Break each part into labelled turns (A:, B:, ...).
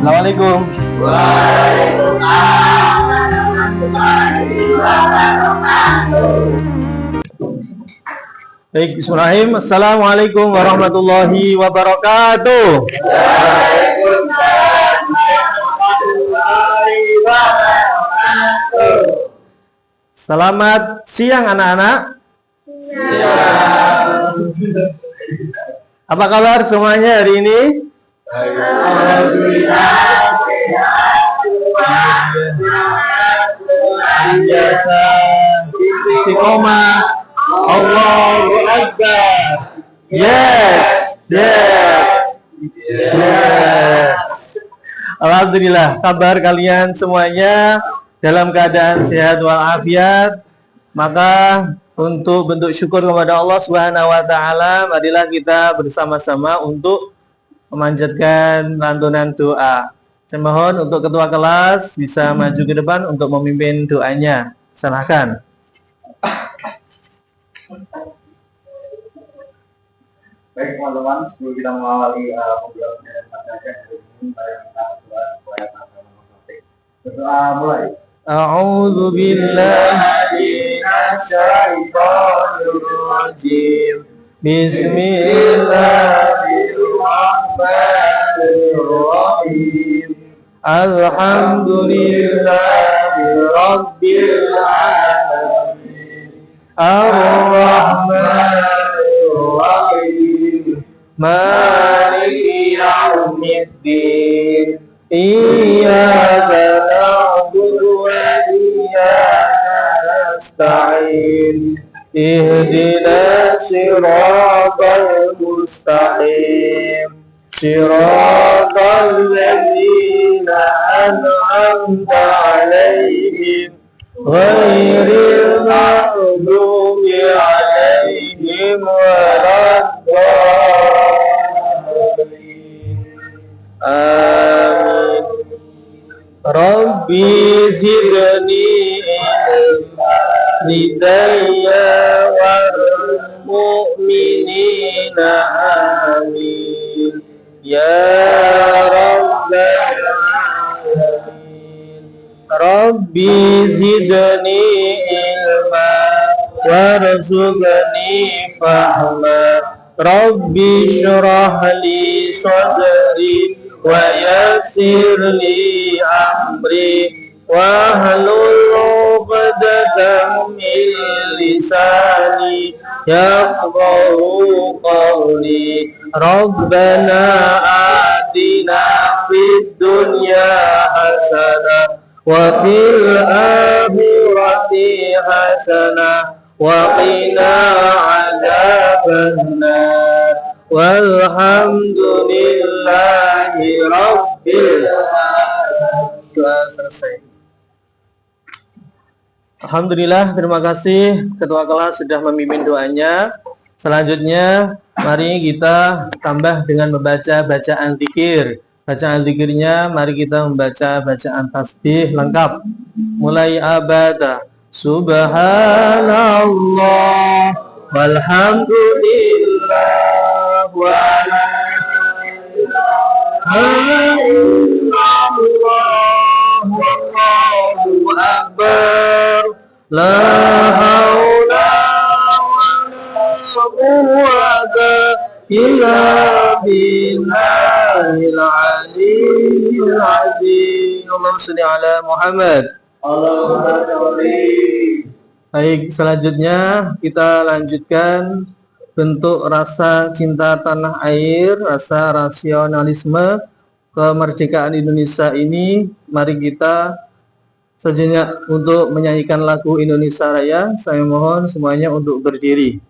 A: Assalamualaikum.
B: Waalaikumsalam warahmatullahi wabarakatuh.
A: Baik, bismillahirrahmanirrahim. Assalamualaikum warahmatullahi wabarakatuh.
B: Waalaikumsalam warahmatullahi wabarakatuh.
A: Selamat siang anak-anak. Apa kabar semuanya hari ini?
B: Alhamdulillah sehat,
A: Biasa istiqomah. Allahu Akbar. Yes. Alhamdulillah, kabar kalian semuanya dalam keadaan sehat walafiat. Maka untuk bentuk syukur kepada Allah Subhanahu wa taala, marilah kita bersama-sama untuk memanjatkan lantunan doa. Saya mohon untuk ketua kelas bisa maju ke depan untuk memimpin doanya. Silakan.
C: Baik teman-teman, sebelum kita mengawali pembelajaran pelajaran hari ini, mari kita berdoa supaya kita berdoa mulai.
A: A'udzu billahi minasyaitonir rajim. Bismillahirrahmanirrahim. Alhamdulillahi rabbil alamin. Ar-Rahmanir Rahim. Maliki yaumiddin. Iyyaka na'budu wa iyyaka nasta'in. Ihdinas siratal mustaqim. Siratal ladzina an'amta 'alaihim ghairil maghdubi 'alaihim waladdallin. Amin. Rabbi zidni ilma lidayya wal mu'minina amin. Ya Rabbal alamin. Rabbi zidni ilma warzuqni fahma. Rabbi syrah li sadri wa yassir li amri wahlul 'uqdatam min lisani yafqahu qawli. Rabbana atina fid dunya hasanah wa fil akhirati hasanah wa qina 'adzabannar. Walhamdulillahi rabbil alamin. Selesai. Alhamdulillah, terima kasih ketua kelas sudah memimpin doanya. Selanjutnya mari kita tambah dengan membaca bacaan zikir. Bacaan zikirnya mari kita membaca bacaan tasbih lengkap. Mulai abada. Subhanallah walhamdulillah wa la ilaha illallah wallahu akbar. La haula quwwata illa billahil aliyyil azim. Allahumma shalli ala Muhammad.
C: Allahumma sholli.
A: Baik, selanjutnya kita lanjutkan bentuk rasa cinta tanah air, rasa rasionalisme kemerdekaan Indonesia ini. Mari kita sejenak untuk menyanyikan lagu Indonesia Raya. Saya mohon semuanya untuk berdiri.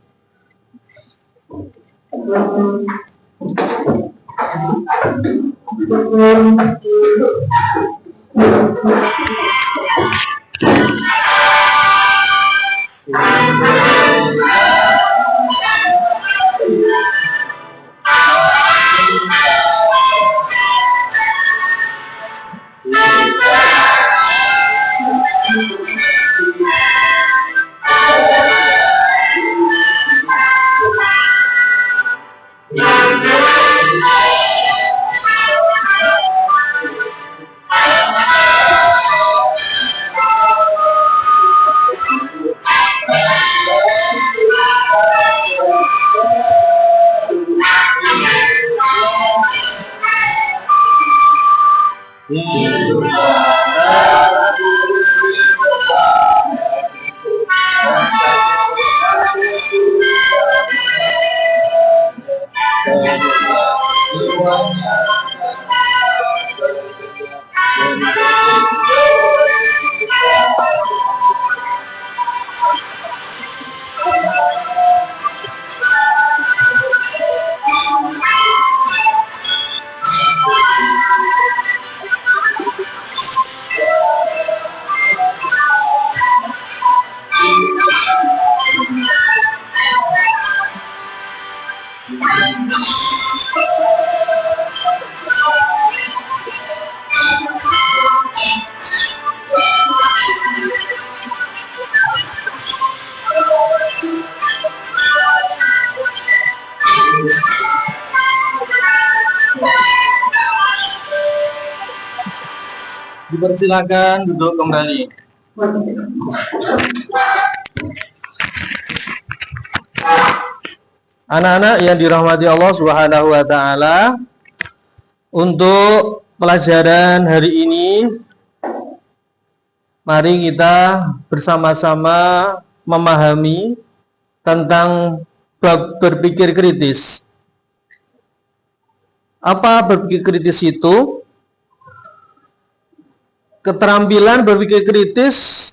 A: Dipersilakan duduk kembali. Anak-anak yang dirahmati Allah Subhanahu wa taala, untuk pelajaran hari ini mari kita bersama-sama memahami tentang bab berpikir kritis. Apa berpikir kritis itu? Keterampilan berpikir kritis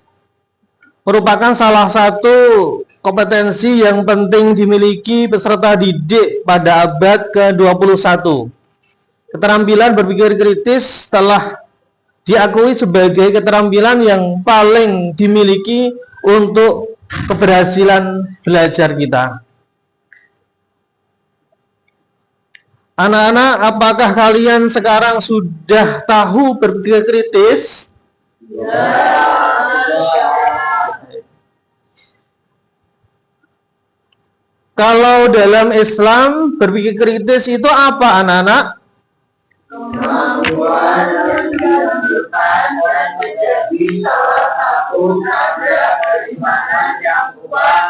A: merupakan salah satu kompetensi yang penting dimiliki peserta didik pada abad ke-21. Keterampilan berpikir kritis telah diakui sebagai keterampilan yang paling dimiliki untuk keberhasilan belajar kita. Anak-anak, apakah kalian sekarang sudah tahu berpikir kritis? Kalau dalam Islam, berpikir kritis itu apa, anak-anak?
B: Kemampuan menentukan dan menjadi salah satu tanda keimanan yang kuat.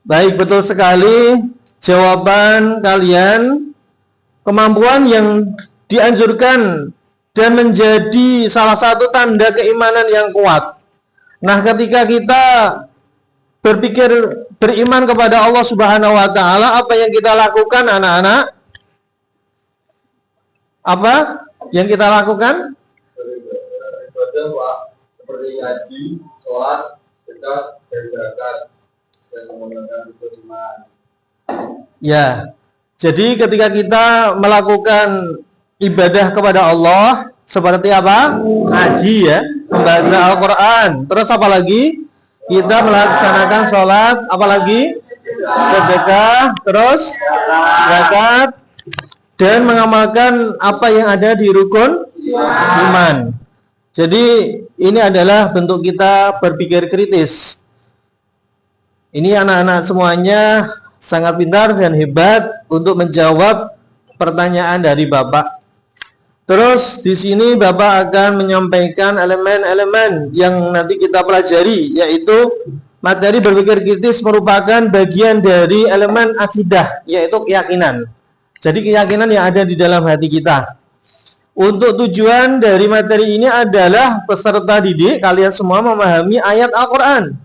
A: Baik, betul sekali. Jawaban kalian, kemampuan yang dianjurkan dan menjadi salah satu tanda keimanan yang kuat. Nah, ketika kita berpikir beriman kepada Allah Subhanahu wa taala, apa yang kita lakukan, anak-anak? Apa yang kita lakukan?
C: Ibadah, Pak, seperti ngaji, sholat, zakat, dan zakat, dan menggunakan rukun iman.
A: Ya, jadi ketika kita melakukan ibadah kepada Allah seperti apa? Ngaji ya, membaca Al-Quran. Terus apa lagi? Kita melaksanakan sholat, apalagi sedekah, terus zakat, dan mengamalkan apa yang ada di rukun iman. Jadi ini adalah bentuk kita berpikir kritis. Ini anak-anak semuanya sangat pintar dan hebat untuk menjawab pertanyaan dari Bapak. Terus di sini Bapak akan menyampaikan elemen-elemen yang nanti kita pelajari, yaitu materi berpikir kritis merupakan bagian dari elemen akidah, yaitu keyakinan. Jadi keyakinan yang ada di dalam hati kita. Untuk tujuan dari materi ini adalah peserta didik kalian semua memahami ayat Al-Quran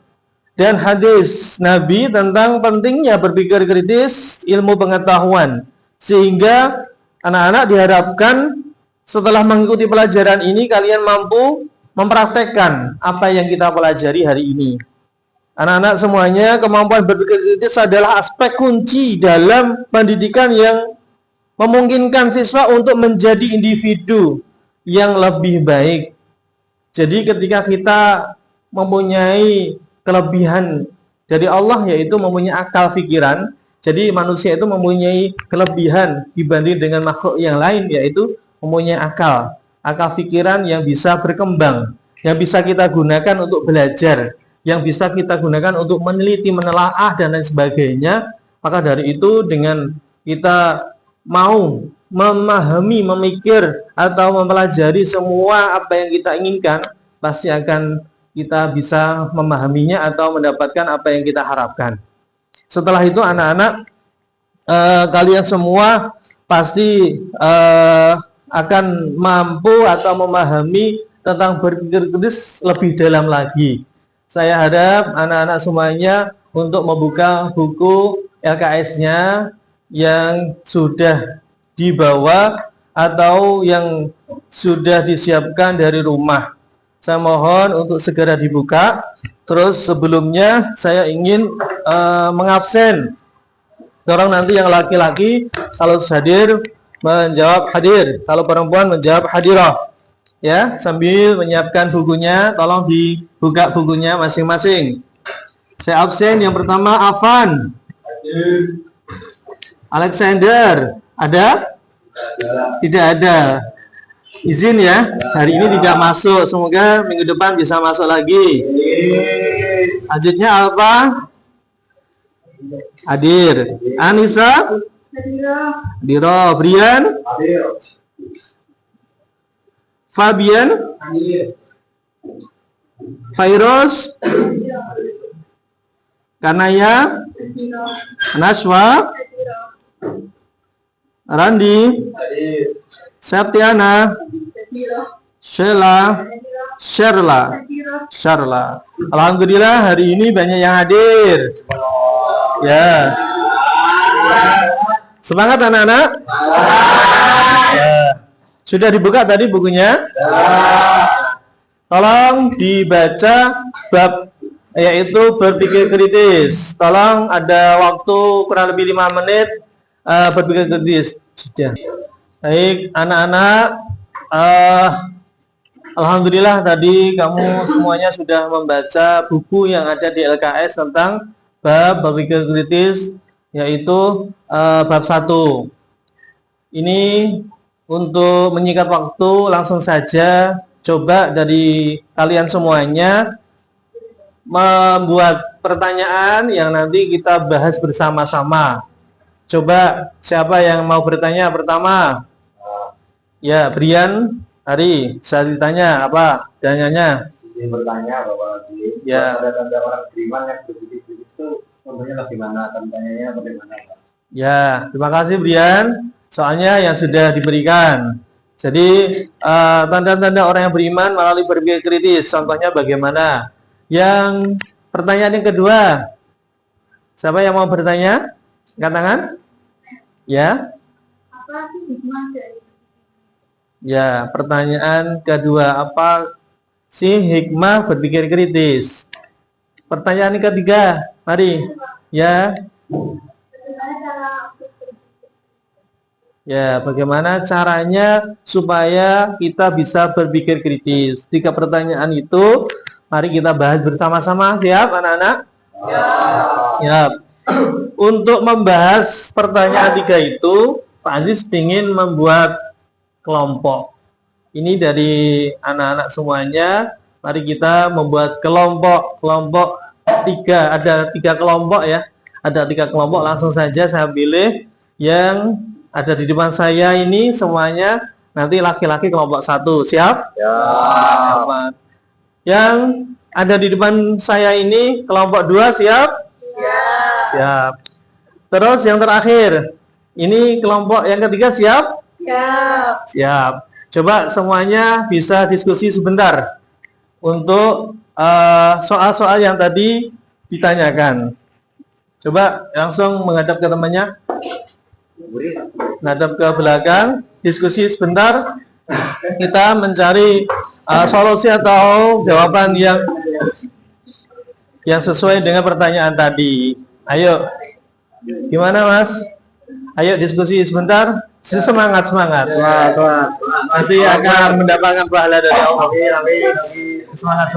A: dan hadis Nabi tentang pentingnya berpikir kritis, ilmu pengetahuan, sehingga anak-anak diharapkan setelah mengikuti pelajaran ini kalian mampu mempraktekkan apa yang kita pelajari hari ini. Anak-anak semuanya, kemampuan berpikir kritis adalah aspek kunci dalam pendidikan yang memungkinkan siswa untuk menjadi individu yang lebih baik. Jadi ketika kita mempunyai kelebihan dari Allah, yaitu mempunyai akal pikiran. Jadi manusia itu mempunyai kelebihan dibanding dengan makhluk yang lain, yaitu mempunyai akal pikiran yang bisa berkembang, yang bisa kita gunakan untuk belajar, yang bisa kita gunakan untuk meneliti, menelaah, dan lain sebagainya. Maka dari itu, dengan kita mau memahami, memikir, atau mempelajari semua apa yang kita inginkan, pasti akan kita bisa memahaminya atau mendapatkan apa yang kita harapkan. Setelah itu anak-anak, kalian semua pasti akan mampu atau memahami tentang berpikir kritis lebih dalam lagi. Saya harap anak-anak semuanya untuk membuka buku LKS-nya yang sudah dibawa atau yang sudah disiapkan dari rumah. Saya mohon untuk segera dibuka. Terus sebelumnya saya ingin mengabsen. Dorong nanti yang laki-laki kalau hadir menjawab hadir, kalau perempuan menjawab hadirah. Ya, sambil menyiapkan bukunya, tolong dibuka bukunya masing-masing. Saya absen yang pertama Afan. Alexander, ada? Tidak ada. Izin ya, hari ini tidak masuk. Semoga minggu depan bisa masuk lagi. Lanjutnya Alfa. Hadir. Anissa. Diro. Brian. Fabian. Fairos. Kanaya. Naswa. Randi. Septiana. Sheila. Sharla. Alhamdulillah hari ini banyak yang hadir. Ya. Semangat anak-anak. Ya. Sudah dibuka tadi bukunya? Tolong dibaca bab yaitu berpikir kritis. Tolong ada waktu kurang lebih 5 menit berpikir kritis. Sudah. Baik, anak-anak, alhamdulillah tadi kamu semuanya sudah membaca buku yang ada di LKS tentang bab berpikir kritis, yaitu bab 1. Ini untuk menyingkat waktu, langsung saja coba dari kalian semuanya membuat pertanyaan yang nanti kita bahas bersama-sama. Coba siapa yang mau bertanya pertama? Ya, Brian, Hari, saya ditanya apa? Tanyanya?
C: Ini bertanya bahwa
A: Ya.
C: ada tanda orang beriman yang begitu itu contohnya bagaimana, tandanya bagaimana?
A: Ya, terima kasih Brian. Soalnya yang sudah diberikan. Jadi tanda-tanda orang yang beriman melalui berpikir kritis. Contohnya bagaimana? Yang pertanyaan yang kedua, siapa yang mau bertanya? Angkat tangan. Ya.
B: Apa sih hikmah dari
A: Ya, pertanyaan kedua, apa sih hikmah berpikir kritis? Pertanyaan yang ketiga, mari. Ya.
B: bagaimana cara
A: Ya, bagaimana caranya supaya kita bisa berpikir kritis? 3 pertanyaan itu, mari kita bahas bersama-sama. Siap, anak-anak? Ya. Untuk membahas pertanyaan 3 itu, Pak Aziz ingin membuat kelompok. Ini dari anak-anak semuanya. Mari kita membuat kelompok 3. Ada 3 kelompok ya. Ada 3 kelompok. Langsung saja saya pilih yang ada di depan saya ini semuanya. Nanti laki-laki kelompok 1. Siap?
C: Ya.
A: Yang ada di depan saya ini kelompok 2. Siap? Siap. Terus yang terakhir, ini kelompok yang ketiga. Siap? Siap. Coba semuanya bisa diskusi sebentar untuk soal-soal yang tadi ditanyakan. Coba langsung menghadap ke temannya, menghadap ke belakang, diskusi sebentar. Kita mencari solusi atau jawaban yang sesuai dengan pertanyaan tadi. Ayo, gimana Mas? Ayo diskusi sebentar. Semangat. Nanti akan mendapatkan pahala dari Allah. Semangat.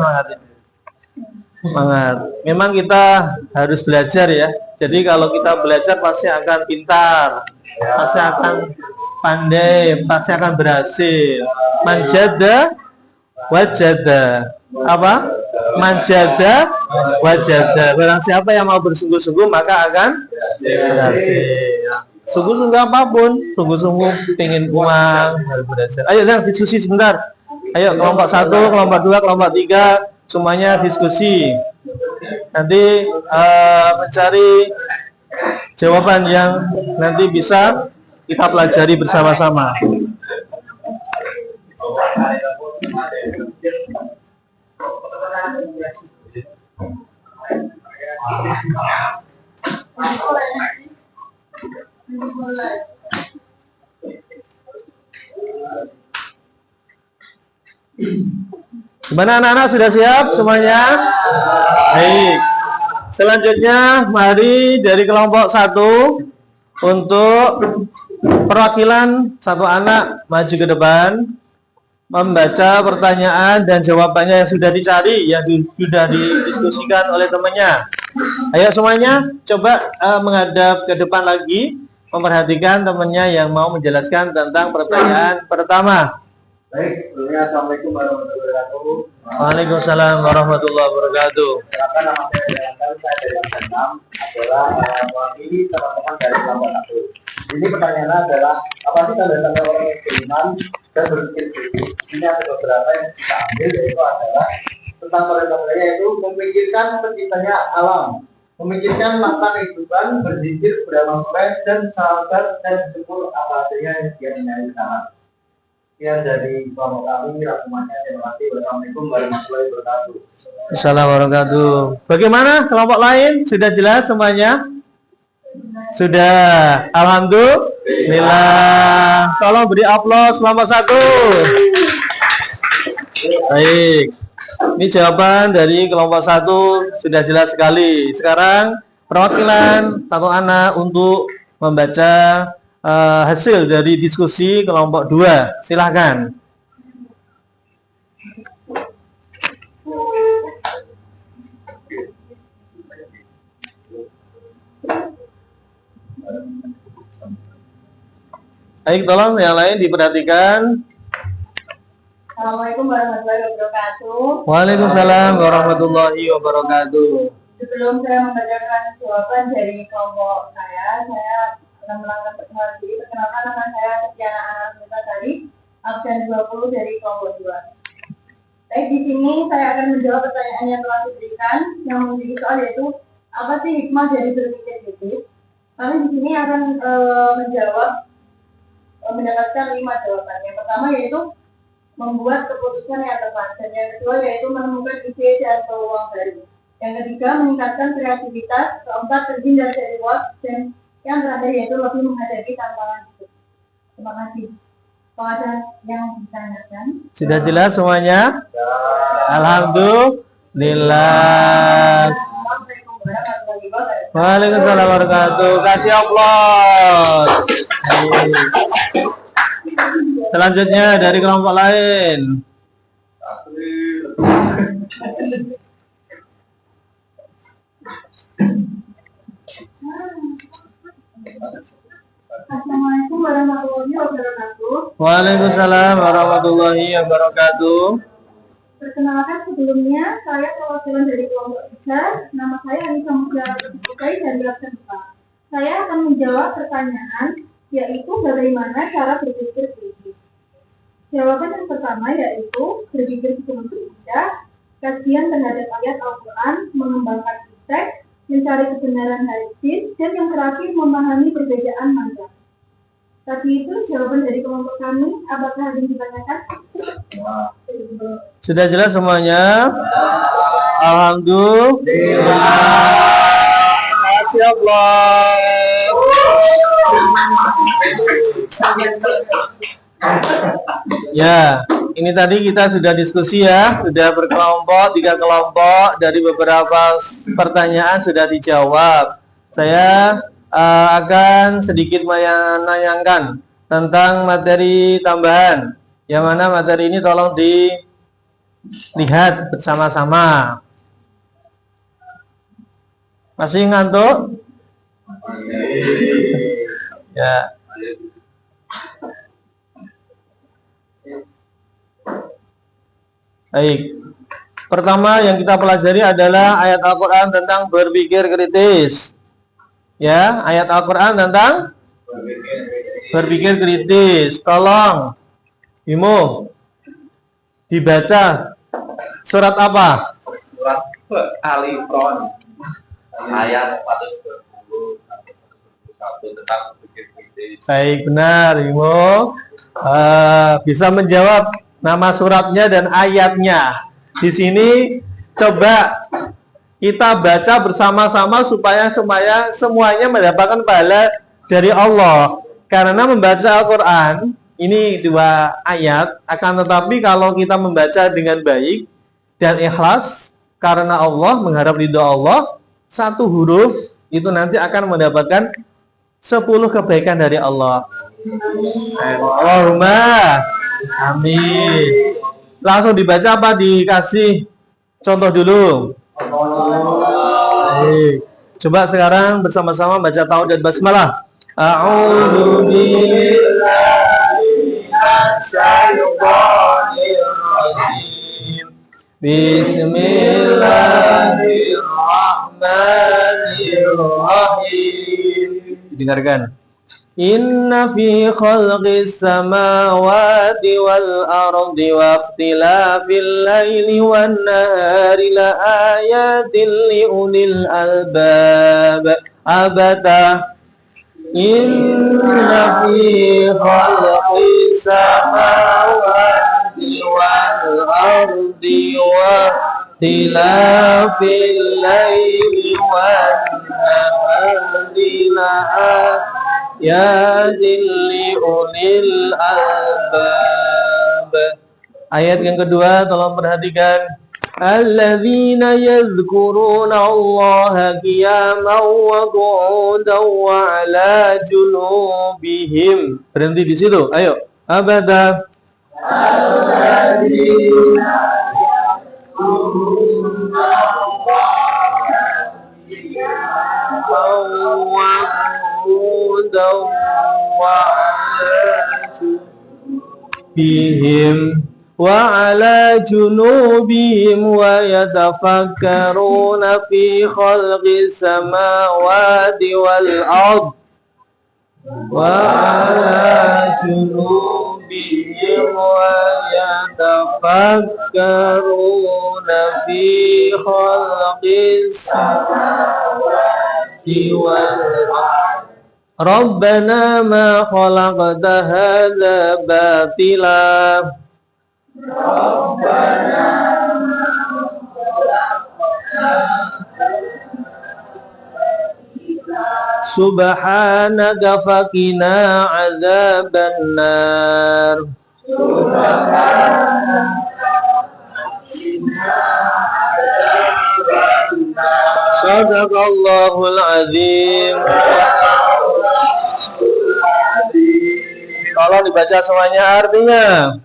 A: Memang kita harus belajar ya. Jadi kalau kita belajar pasti akan pintar, pasti akan pandai, pasti akan berhasil. Manjada wajada. Apa? Manjada wajada. Barang siapa yang mau bersungguh-sungguh maka akan berhasil. Sungguh-sungguh apapun, sungguh-sungguh pengen uang, harus belajar. Ayo diskusi sebentar. Ayo kelompok 1, kelompok 2, kelompok 3, semuanya diskusi. Nanti mencari jawaban yang nanti bisa kita pelajari bersama-sama. Gimana anak-anak, sudah siap semuanya? Baik. Selanjutnya mari dari kelompok 1 untuk perwakilan satu anak maju ke depan membaca pertanyaan dan jawabannya yang sudah dicari, yang sudah didiskusikan oleh temannya. Ayo semuanya coba menghadap ke depan lagi, memperhatikan temannya yang mau menjelaskan tentang pertanyaan pertama.
C: Baik, sebelumnya Assalamualaikum warahmatullahi wabarakatuh.
A: Waalaikumsalam warahmatullahi wabarakatuh.
C: Silakan, nama saya Dewantan, saya dari kelas 6 adalah mewakili teman-teman dari kelompok 1. Ini pertanyaannya adalah apa sih tanda-tanda orang yang beriman dan berpikir kritis? Ini ada beberapa yang kita ambil, yaitu adalah tentang tanda-tandanya, yaitu memikirkan penciptanya alam, memikirkan makna kehidupan, berzikir, beramal soleh, dan sahabat dan bersyukur apa adanya yang dia miliki tangan. Sekian dari kelompok kami, rangkumannya. Terima kasih. Wassalamualaikum warahmatullahi wabarakatuh.
A: Assalamualaikum warahmatullahi wabarakatuh. Bagaimana kelompok lain? Sudah jelas semuanya? Sudah. Alhamdulillah. Tolong beri aplaus kelompok 1. Baik. Ini jawaban dari kelompok 1 sudah jelas sekali. Sekarang perwakilan satu anak untuk membaca hasil dari diskusi kelompok 2. Silahkan. Baik, tolong yang lain diperhatikan.
B: Assalamualaikum warahmatullahi wabarakatuh.
A: Waalaikumsalam warahmatullahi wabarakatuh.
B: Sebelum saya membacakan jawaban dari kelompok saya akan melakukan perkenalan diri. Perkenalkan, nama saya Setiana Anasmita Sari, absen 20 dari kelompok 2. Baik, di sini saya akan menjawab pertanyaan yang telah diberikan, yang menjadi soal yaitu apa sih hikmah dari berpikir kritis. Kami di sini akan mendapatkan 5 jawaban. Yang pertama yaitu membuat keputusan yang tepat, dan yang kedua yaitu menemukan ide dan peluang baru. Yang ketiga meningkatkan kreativitas, keempat terhindar dari reward, dan yang terakhir yaitu lebih menghadapi tantangan hidup. Terima kasih. Ada yang ditanyakan?
A: Sudah jelas semuanya? Alhamdulillah. Waalaikumsalam warahmatullahi wabarakatuh. Kasih aplaus. Selanjutnya dari kelompok lain.
B: Assalamualaikum warahmatullahi wabarakatuh.
A: Waalaikumsalam warahmatullahi wabarakatuh.
B: Perkenalkan, sebelumnya saya perwakilan dari kelompok 3. Nama saya Anissa Mutiara Putri dari absen 4. Saya akan menjawab pertanyaan yaitu bagaimana cara berpikir kritis. Jawaban yang pertama yaitu berpikir sebelum berpikir, kajian terhadap ayat Al-Quran, mengembangkan teks, mencari kebenaran hadis, dan yang terakhir memahami perbedaan mazhab. Tadi itu jawaban dari kelompok kami. Apakah ada yang ditanyakan?
A: Sudah jelas semuanya? Alhamdulillah. Masya Allah. Ya, ini tadi kita sudah diskusi ya, sudah berkelompok, 3 kelompok, dari beberapa pertanyaan sudah dijawab. Saya akan sedikit menanyakan tentang materi tambahan, yang mana materi ini tolong dilihat bersama-sama. Masih ngantuk? Ya. Baik. Pertama yang kita pelajari adalah ayat Al-Quran tentang berpikir kritis. Ya, ayat Al-Quran tentang berpikir kritis. Tolong, Imo, dibaca surat apa?
C: Surat Ali Imran ayat 420 tentang berpikir kritis.
A: Baik, benar, Imo. Bisa menjawab nama suratnya dan ayatnya. Di sini coba kita baca bersama-sama supaya semuanya mendapatkan pahala dari Allah. Karena membaca Al-Quran ini 2 ayat, akan tetapi kalau kita membaca dengan baik dan ikhlas karena Allah, mengharap ridho Allah, 1 huruf itu nanti akan mendapatkan 10 kebaikan dari Allah. Allahumma amin. Langsung dibaca apa dikasih contoh dulu? Baik. Coba sekarang bersama-sama baca ta'awudz dan basmalah. A'udzu billahi minasyaitonir rajim. Bismillahirrahmanirrahim. Dengarkan. Inna fi khalqis samawati wal ardi wa ikhtilafil laili wan nahari la ayatin li ulil albab. Abata. Inna fi khalqis samawati wal ardi wa ikhtilafil laili wan nahari la ya zilli ulil albab. Ayat yang kedua tolong perhatikan. Alladzina yadhkuruna Allaha qiyaman wa qu'udan wa 'ala junubihim. Berhenti di situ. Ayo. Abada. Alladzina yadhkuruna Allaha qiyaman wa وعلى جنوبهم ويتفكرون في خلق السماوات والأرض وعلى جنوبهم ويتفكرون في خلق السماوات والأرض ربنا ما خلقت هذا باطلا سبحانك فقنا عذاب النار صدق الله العظيم. Tolong dibaca semuanya artinya.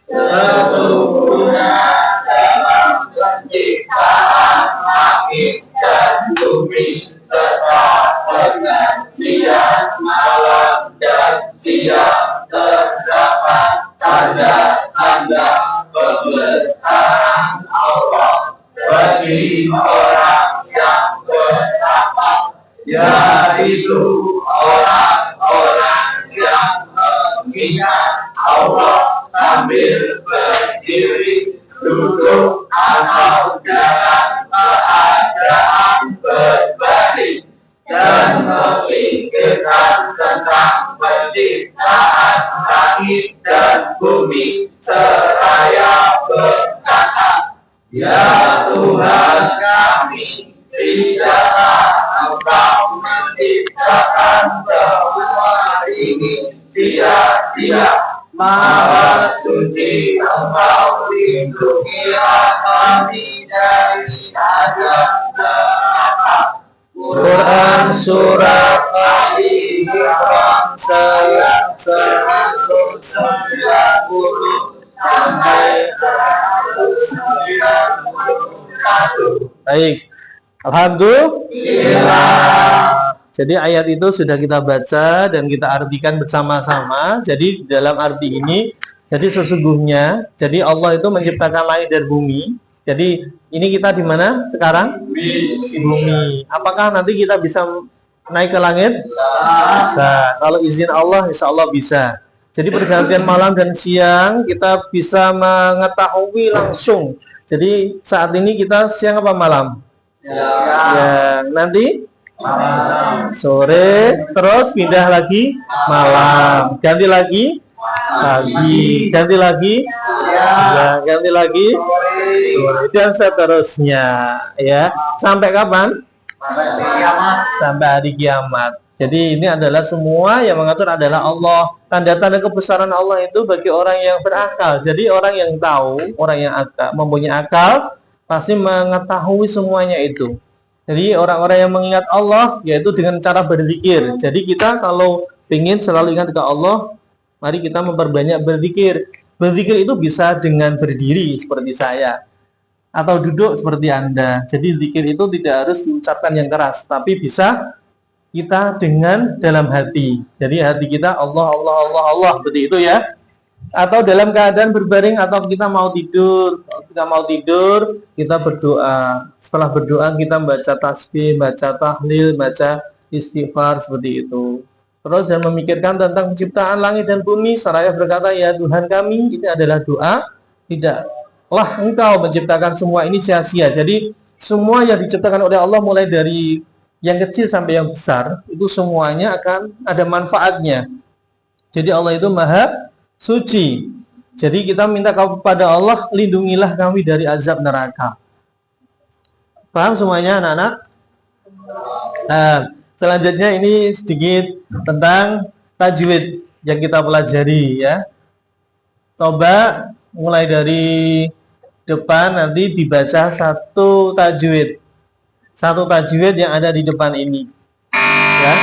A: Sesungguhnya dalam penciptaan langit dan bumi serta pergantian malam dan siang terdapat tanda-tanda kebesaran Allah bagi orang yang bertakwa, yaitu orang-orang yang mengingat Allah sambil berdiri, duduk atau dalam keadaan berbalik dan memikirkan tentang penciptaan langit dan bumi seraya berkata, ya Tuhan kami, tidaklah Engkau menciptakan semua ini sia-sia. Maha suci Engkau, lindungilah kami dari azab neraka. Quran Surat Al-Imran ayat 190 sampai 191. Baik, alhamdulillah. Jadi ayat itu sudah kita baca dan kita artikan bersama-sama. Jadi dalam arti ini, jadi sesungguhnya, jadi Allah itu menciptakan langit dan bumi. Jadi ini kita di mana sekarang? Di bumi. Apakah nanti kita bisa naik ke langit? Bisa. Kalau izin Allah, insya Allah bisa. Jadi pergantian malam dan siang kita bisa mengetahui langsung. Jadi saat ini kita siang apa malam? Siang. Nanti? Sore, terus pindah lagi malam, ganti lagi pagi, ganti lagi siang, ganti lagi sore, dan seterusnya, ya. Sampai kapan? Sampai hari kiamat. Jadi ini adalah semua yang mengatur adalah Allah. Tanda-tanda kebesaran Allah itu bagi orang yang berakal. Jadi orang yang tahu, orang yang mempunyai akal pasti mengetahui semuanya itu. Jadi orang-orang yang mengingat Allah yaitu dengan cara berzikir. Jadi kita kalau ingin selalu ingat ke Allah, mari kita memperbanyak berzikir. Berzikir itu bisa dengan berdiri seperti saya atau duduk seperti Anda. Jadi zikir itu tidak harus diucapkan yang keras, tapi bisa kita dengan dalam hati. Jadi hati kita Allah, Allah, Allah, Allah, seperti itu ya. Atau dalam keadaan berbaring atau kita mau tidur. Kita mau tidur, kita berdoa. Setelah berdoa kita baca tasbih, baca tahlil, baca istighfar seperti itu. Terus dan memikirkan tentang penciptaan langit dan bumi, seraya berkata, ya Tuhan kami, ini adalah doa. Tidaklah Engkau menciptakan semua ini sia-sia. Jadi semua yang diciptakan oleh Allah mulai dari yang kecil sampai yang besar, itu semuanya akan ada manfaatnya. Jadi Allah itu maha suci. Jadi kita minta kepada Allah, lindungilah kami dari azab neraka. Paham semuanya anak-anak? Selanjutnya ini sedikit tentang tajwid yang kita pelajari ya. Coba mulai dari depan nanti dibaca satu tajwid. Satu tajwid yang ada di depan ini. Ya.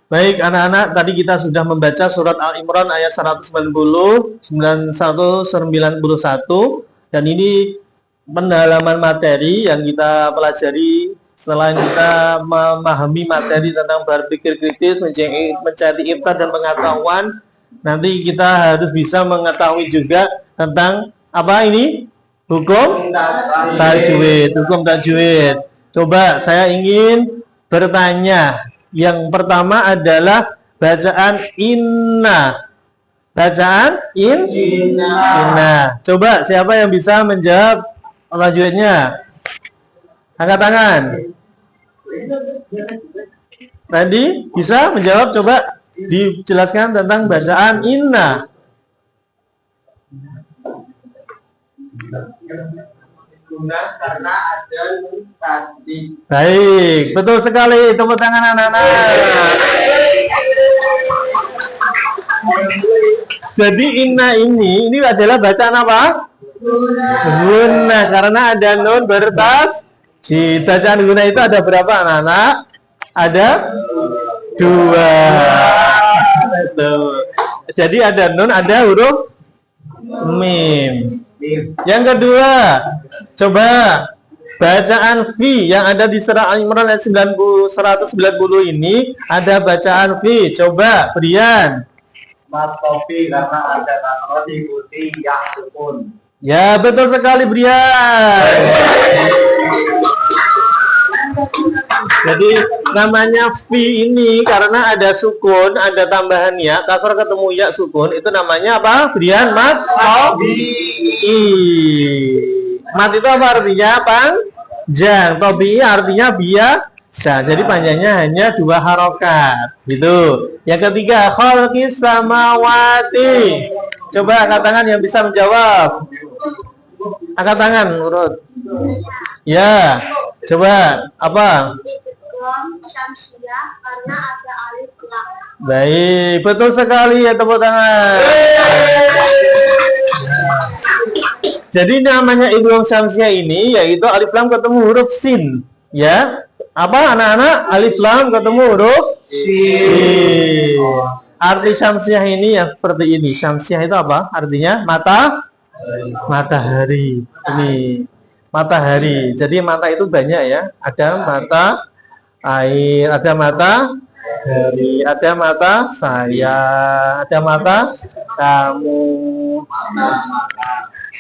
A: Baik anak-anak, tadi kita sudah membaca surat Al-Imran ayat 190, 91, 91 dan ini pendalaman materi yang kita pelajari. Selain kita memahami materi tentang berpikir kritis, mencari irfan dan pengetahuan, nanti kita harus bisa mengetahui juga tentang apa ini? Hukum tajwid. Hukum tajwid. Coba saya ingin bertanya. Yang pertama adalah bacaan inna. Bacaan inna. Coba siapa yang bisa menjawab tajwidnya? Angkat tangan. Tadi bisa menjawab, coba dijelaskan tentang bacaan inna.
C: Karena ada tasdid.
A: Baik, betul sekali. Tepuk tangan anak-anak. Jadi inna ini adalah bacaan apa? Guna, karena ada nun bertas. Di bacaan guna itu ada berapa anak-anak? Ada 2. Jadi ada nun, ada huruf mim. Yang kedua, coba bacaan fi yang ada di surah Al-Imran ayat 190 ini ada bacaan fi. Coba Brian.
C: Matofi karena ada kasroh diikuti yang sukun.
A: Ya betul sekali Brian. Jadi namanya fi ini karena ada sukun, ada tambahan ya, kasroh ketemu ya sukun, itu namanya apa Brian? Mat. Mat itu apa artinya? Panjang. Tobi artinya biasa. Jadi panjangnya hanya 2 harokat. Gitu. Yang ketiga, khalqis samawati. Coba angkat tangan yang bisa menjawab. Angkat tangan, urut. Ya. Coba apa?
B: Karena ada alif lam.
A: Baik, betul sekali ya, tepuk tangan. Jadi namanya idgham syamsiah ini yaitu alif lam ketemu huruf sin, ya. Apa anak-anak? Alif lam ketemu huruf sin. Arti syamsiah ini yang seperti ini. Syamsiah itu apa? Artinya matahari. Ini matahari. Jadi mata itu banyak ya. Ada mata air, ada mata hari, ada mata saya, ada mata kamu,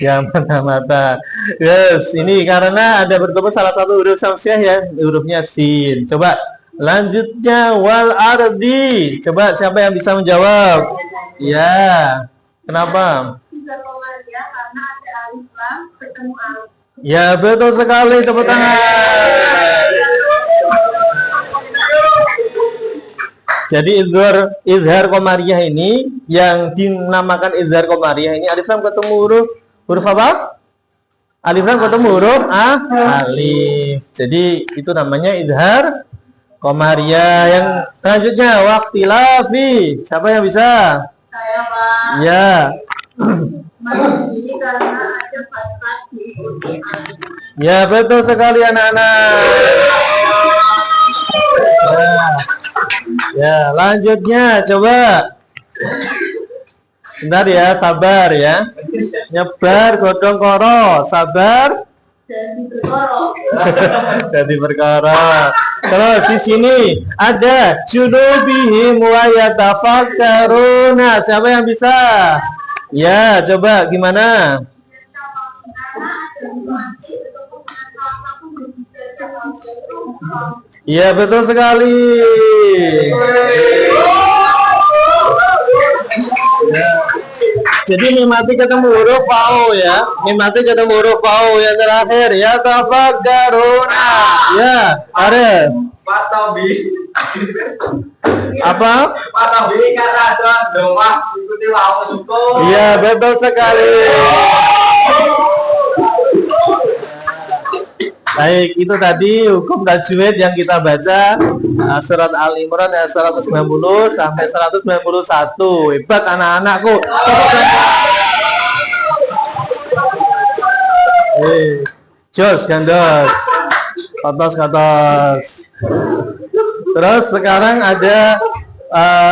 A: ya mata-mata. Yes, ini karena ada bertemu salah satu huruf syamsiah ya, hurufnya sin. Coba lanjutnya wal ardi. Coba siapa yang bisa menjawab? Ya, kenapa?
B: Karena ada alif lam ketemu alif.
A: Ya betul sekali, tepuk tangan. Jadi izhar qamariyah ini yang dinamakan izhar qamariyah ini alif lam ketemu huruf apa? Alif lam ketemu huruf alif. Jadi itu namanya idhar qamariyah. Yang selanjutnya waqtilafi. Siapa yang bisa?
B: Saya Pak.
A: Ya.
B: Masuk ini karena ada fathah diikuti alif.
A: Ya, betul sekali anak-anak. Ya, lanjutnya coba. Bentar ya, sabar ya. Nyebar godong koro, sabar.
B: Dan berkorok.
A: Jadi perkara. Terus di sini ada junubihim wa yatafakkaruna. Siapa yang bisa? Ya, coba gimana? Iya, betul sekali. Jadi mimati ketemu huruf pau ya. Mimati ketemu huruf pau yang terakhir ya tafakkaruna. Ya, ada.
C: Patabi.
A: Apa?
C: Patabi karena ada doa ikuti lawan syukur.
A: Iya, betul sekali. Baik, itu tadi hukum tajwid yang kita baca surat Al-Imran ayat 190 sampai 191. Hebat anak-anakku. Jos gandos. Katos. Terus sekarang ada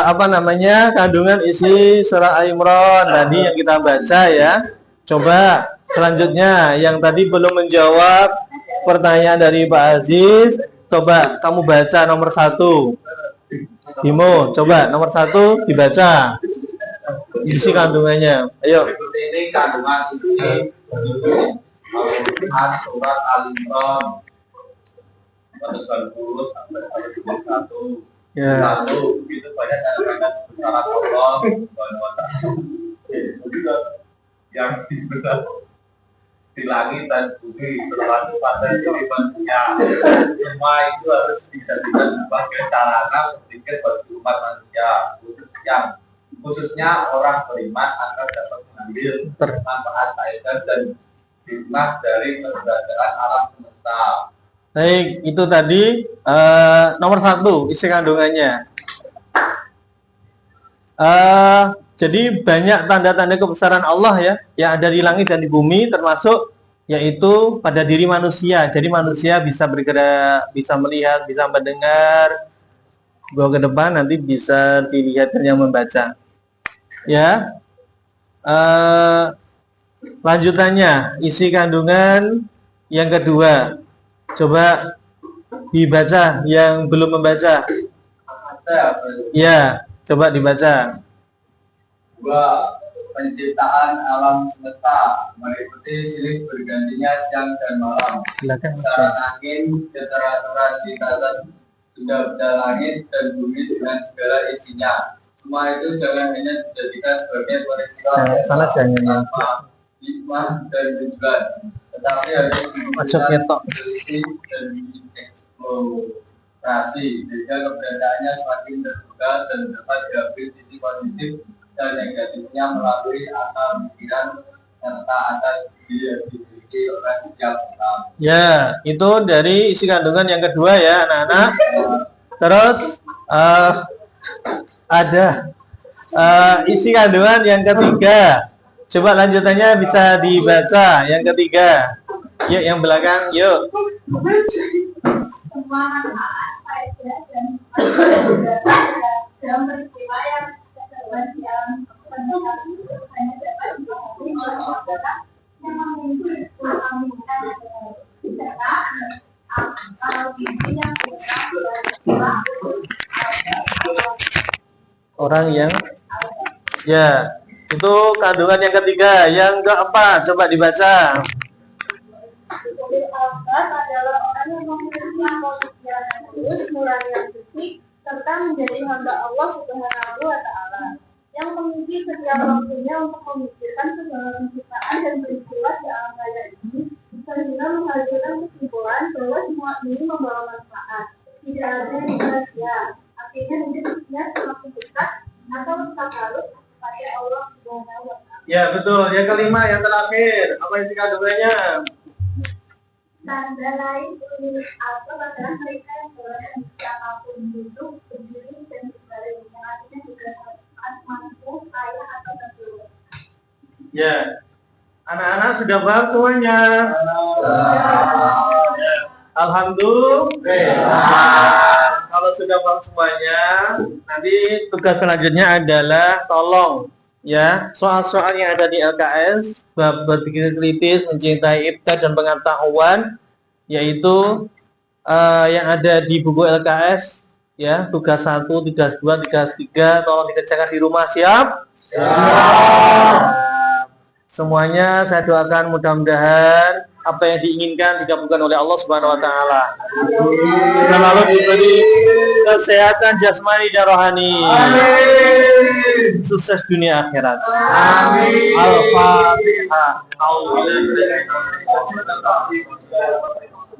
A: apa namanya kandungan isi surat Al-Imran tadi yang kita baca ya. Coba selanjutnya yang tadi belum menjawab pertanyaan dari Pak Aziz, coba kamu baca nomor 1. Bimo, coba nomor 1 dibaca isi kandungannya. Ayo.
C: Berikut ini kandungan isi Al-Quran surat Al-Imran 190 sampai 191.
A: Ya.
C: Lalu itu banyak kandungan surat Allah Subhanahu wa Ta'ala. Juga yang di langit dan bumi berlaku pada diri manusia. Semua itu harus dijadikan sebagai sarana berpikir bagi umat manusia, khususnya orang beriman agar dapat mengambil manfaat faedah dan hikmah dari keberadaan alam semesta.
A: Baik, itu tadi nomor 1 isi kandungannya. Jadi banyak tanda-tanda kebesaran Allah ya yang ada di langit dan di bumi, termasuk yaitu pada diri manusia. Jadi manusia bisa bergerak, bisa melihat, bisa mendengar. Gua ke depan nanti bisa dilihat dan yang membaca. Ya. Lanjutannya isi kandungan yang kedua. Coba dibaca yang belum membaca. Ya, coba dibaca.
C: 2. Penciptaan alam semesta meliputi silih bergantinya siang dan malam.
A: Silakan.
C: Besaran angin, getaran di atas benda-benda langit dan bumi dengan segala isinya. Semua itu jangan hanya dijadikan sebagai peristiwa
A: Salah jangan.
C: hikmah dan tujuan, tetapi harus
A: ketok.
C: berisi dan dieksplorasi sehingga keberadaannya semakin terbuka dan dapat diambil sisi positif dan negatifnya melalui akal pikiran serta akan dimiliki oleh setiap orang.
A: Ya, itu dari isi kandungan yang kedua ya anak-anak. Terus ada isi kandungan yang ketiga. Coba lanjutannya bisa dibaca yang ketiga. Yuk yang belakang, yuk.
B: Semua manfaat faedah dan peristiwa yang terjadi di alam semesta hanya dapat dipahami oleh orang yang memiliki pengalaman serta kalau ini yang
A: Orang yang ya itu kandungan yang ketiga. Yang keempat coba dibaca.
B: Al-Qur'an adalah orang yang memiliki pemikiran yang lurus, nurani yang bersih, serta menjadi hamba Allah Subhanahu wa Ta'ala yang mengisi setiap waktunya untuk memikirkan segala penciptaan dan peristiwa di alam raya ini, sehingga menghasilkan kesimpulan bahwa semua ini membawa manfaat. Tidak ada yang sia-sia. Artinya hidupnya semakin dekat atau takarut kepada Allah Subhanahu wa Ta'ala.
A: Ya betul. Yang kelima yang terakhir apa isi kandungannya?
B: Tanda lain pemilik atau adalah mereka yang berada siapapun itu berdiri dan berbaring, yang artinya juga saat mampu, kaya atau berdoa.
A: Ya, anak-anak sudah paham semuanya. Alhamdulillah. Kalau sudah paham semuanya, nanti tugas selanjutnya adalah tolong ya soal-soal yang ada di LKS bab berpikir kritis, mencintai ibtida dan pengetahuan, yaitu yang ada di buku LKS ya, tugas 1, tugas 2, tugas 3 tolong dikerjakan di rumah. Siap? Semuanya saya doakan mudah-mudahan apa yang diinginkan dikabulkan oleh Allah Subhanahu wa taala. Selalu diberi kesehatan jasmani dan rohani. Amin. Sukses dunia akhirat. Amin. Al-Fatihah.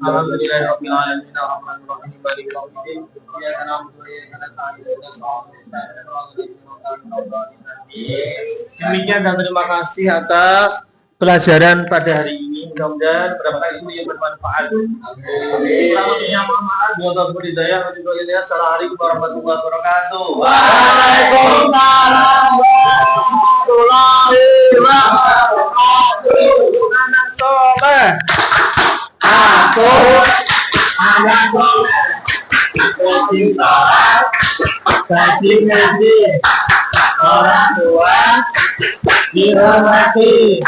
A: Alhamdulillahirabbil alamin arrahmanir rahim maliki yaumiddin. Iyyaka na'budu wa iyyaka nasta'in ihdinas siratal mustaqim. Demikian dan terima kasih atas pelajaran pada hari ini. Mudah-mudahan beberapa ilmu yang bermanfaat. Kurang lebihnya mohon maaf. Wabillahi hidayah. Assalamualaikum warahmatullahi wabarakatuh. Waalaikumsalam warahmatullahi wabarakatuh. Anak soleh. Aku anak soleh. Rajin sholat, rajin ngaji, orang tua dihormati,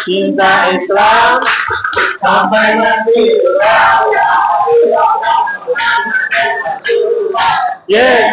A: cinta Islam sampai mati. Yeah.